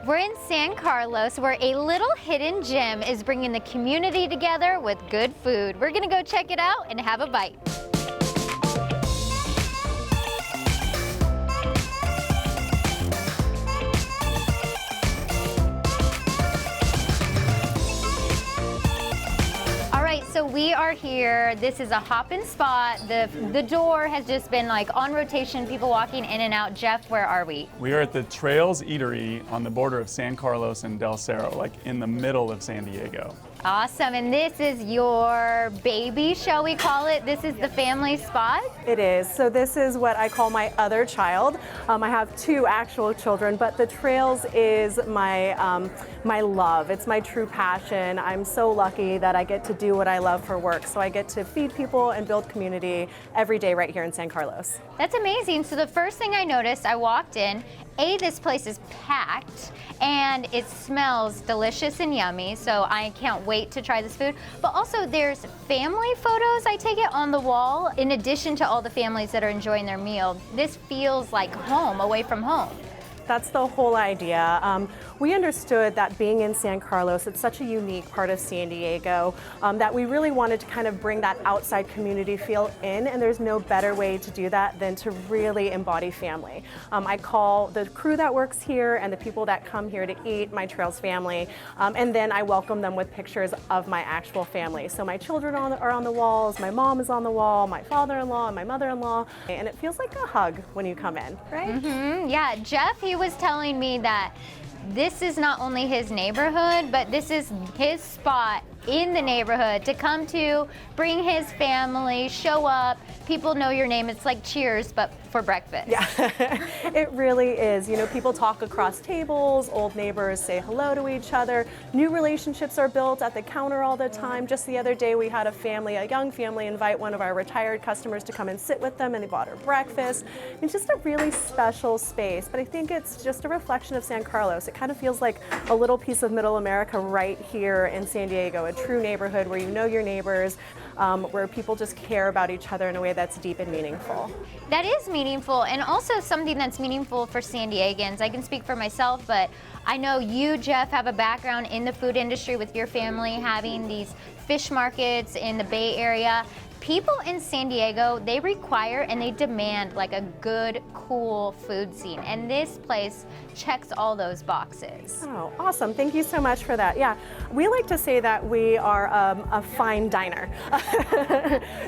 We're in San Carlos, where a little hidden gem is bringing the community together with good food. We're gonna go check it out and have a bite. So we are here. This is a hop-in spot. The door has just been like on rotation, people walking in and out. Jeff, where are we? We are at the Trails Eatery on the border of San Carlos and Del Cerro, like in the middle of San Diego. Awesome, and this is your baby, shall we call it? This is the family spot? It is. So this is what I call my other child. I have two actual children, but the Trails is my love. It's my true passion. I'm so lucky that I get to do what I love for work. So I get to feed people and build community every day right here in San Carlos. That's amazing. So the first thing I noticed, I walked in, this place is packed and it smells delicious and yummy, so I can't wait to try this food. But also there's family photos, I take it, on the wall. In addition to all the families that are enjoying their meal, this feels like home, away from home. That's the whole idea. We understood that being in San Carlos, it's such a unique part of San Diego, that we really wanted to kind of bring that outside community feel in, and there's no better way to do that than to really embody family. I call the crew that works here and the people that come here to eat my Trails family, and then I welcome them with pictures of my actual family. So my children are on the walls, my mom is on the wall, my father-in-law and my mother-in-law, and it feels like a hug when you come in, right? Mm-hmm. Yeah, Jeff, he was telling me that this is not only his neighborhood, but this is his spot in the neighborhood to come to, bring his family, show up. People know your name. It's like Cheers, but for breakfast. Yeah, it really is. You know, people talk across tables, old neighbors say hello to each other. New relationships are built at the counter all the time. Just the other day, we had a young family, invite one of our retired customers to come and sit with them, and they bought her breakfast. It's just a really special space, but I think it's just a reflection of San Carlos. It kind of feels like a little piece of middle America right here in San Diego, a true neighborhood where you know your neighbors, where people just care about each other in a way that's deep and meaningful. That is meaningful, and also something that's meaningful for San Diegans. I can speak for myself, but I know you, Jeff, have a background in the food industry with your family, having these fish markets in the Bay Area. People in San Diego, they require and they demand like a good, cool food scene. And this place checks all those boxes. Oh, awesome. Thank you so much for that. Yeah, we like to say that we are a fine diner.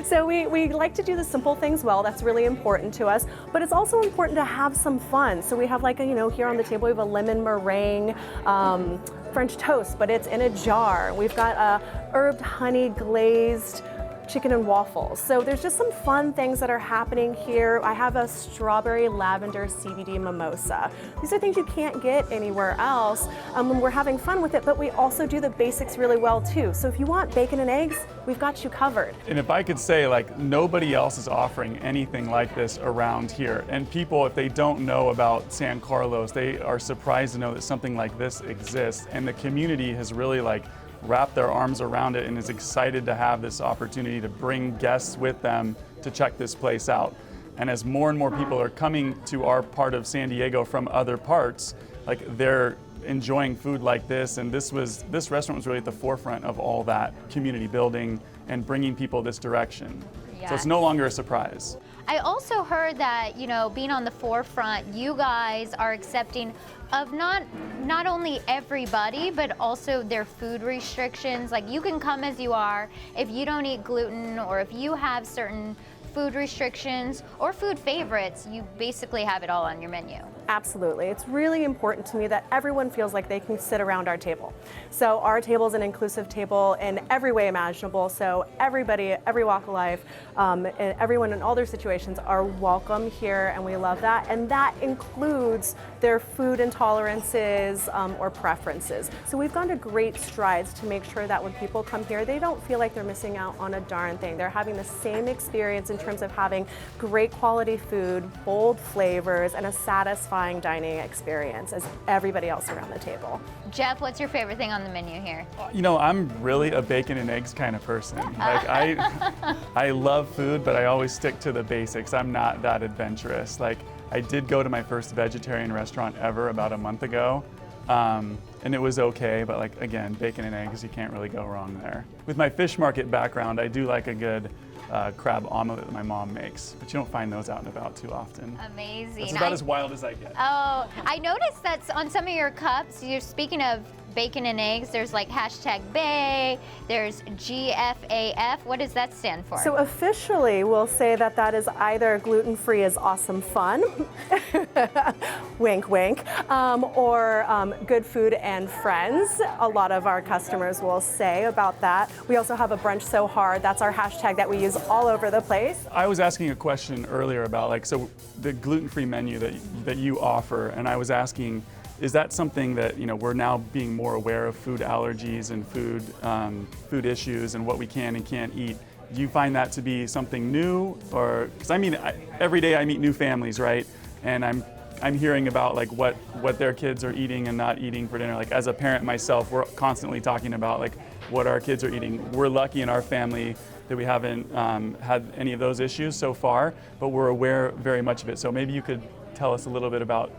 So we like to do the simple things well. That's really important to us. But it's also important to have some fun. So we have here on the table, we have a lemon meringue, French toast, but it's in a jar. We've got a herbed honey glazed chicken and waffles. So there's just some fun things that are happening here. I have a strawberry lavender CBD mimosa. These are things you can't get anywhere else when we're having fun with it, but we also do the basics really well too. So if you want bacon and eggs, we've got you covered. And if I could say, like, nobody else is offering anything like this around here. And people, if they don't know about San Carlos, they are surprised to know that something like this exists. And the community has really wrap their arms around it and is excited to have this opportunity to bring guests with them to check this place out. And as more and more people are coming to our part of San Diego from other parts, they're enjoying food like this, and this restaurant was really at the forefront of all that community building and bringing people this direction. Yes. So it's no longer a surprise. I also heard that, being on the forefront, you guys are accepting of not only everybody, but also their food restrictions. Like, you can come as you are. If you don't eat gluten, or if you have certain food restrictions or food favorites, you basically have it all on your menu. Absolutely. It's really important to me that everyone feels like they can sit around our table. So our table is an inclusive table in every way imaginable. So everybody, every walk of life, and everyone in all their situations are welcome here, and we love that. And that includes their food intolerances or preferences. So we've gone to great strides to make sure that when people come here, they don't feel like they're missing out on a darn thing. They're having the same experience in terms of having great quality food, bold flavors, and a satisfying dining experience as everybody else around the table. Jeff, what's your favorite thing on the menu here? I'm really a bacon and eggs kind of person. I love food, but I always stick to the basics. I'm not that adventurous. I did go to my first vegetarian restaurant ever about a month ago, and it was okay, but like again, bacon and eggs, you can't really go wrong there. With my fish market background, I do like a good crab omelet that my mom makes, but you don't find those out and about too often. Amazing. That's about as wild as I get. Oh, I noticed that on some of your cups, you're speaking of bacon and eggs, there's like #Bay, there's GFAF. What does that stand for? So officially, we'll say that that is either gluten-free is awesome fun, wink, wink, or good food and friends. A lot of our customers will say about that. We also have a brunch so hard. That's our hashtag that we use all over the place. I was asking a question earlier about like, so the gluten-free menu that you offer, and I was asking, is that something that, you know, we're now being more aware of food allergies and food issues and what we can and can't eat? Do you find that to be something new, or because I mean, every day I meet new families, right? And I'm hearing about like what their kids are eating and not eating for dinner. Like as a parent myself, we're constantly talking about like what our kids are eating. We're lucky in our family that we haven't had any of those issues so far, but we're aware very much of it. So maybe you could tell us a little bit about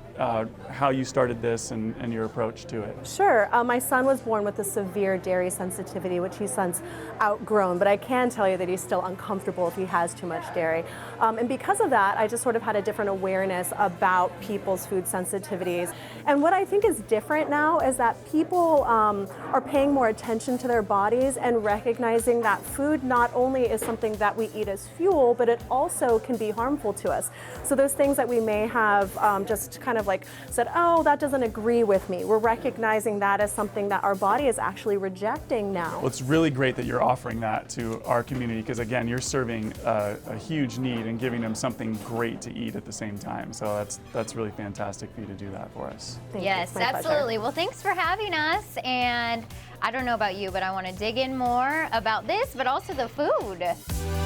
how you started this and your approach to it. Sure. My son was born with a severe dairy sensitivity, which he's since outgrown, but I can tell you that he's still uncomfortable if he has too much dairy. And because of that, I just sort of had a different awareness about people's food sensitivities. And what I think is different now is that people are paying more attention to their bodies and recognizing that food not only is something that we eat as fuel, but it also can be harmful to us. So those things that we may have just kind of like said, oh, that doesn't agree with me. We're recognizing that as something that our body is actually rejecting now. Well, it's really great that you're offering that to our community, because again, you're serving a huge need and giving them something great to eat at the same time. So that's really fantastic for you to do that for us. Yes, my pleasure. absolutely. Well, thanks for having us. And I don't know about you, but I want to dig in more about this, but also the food.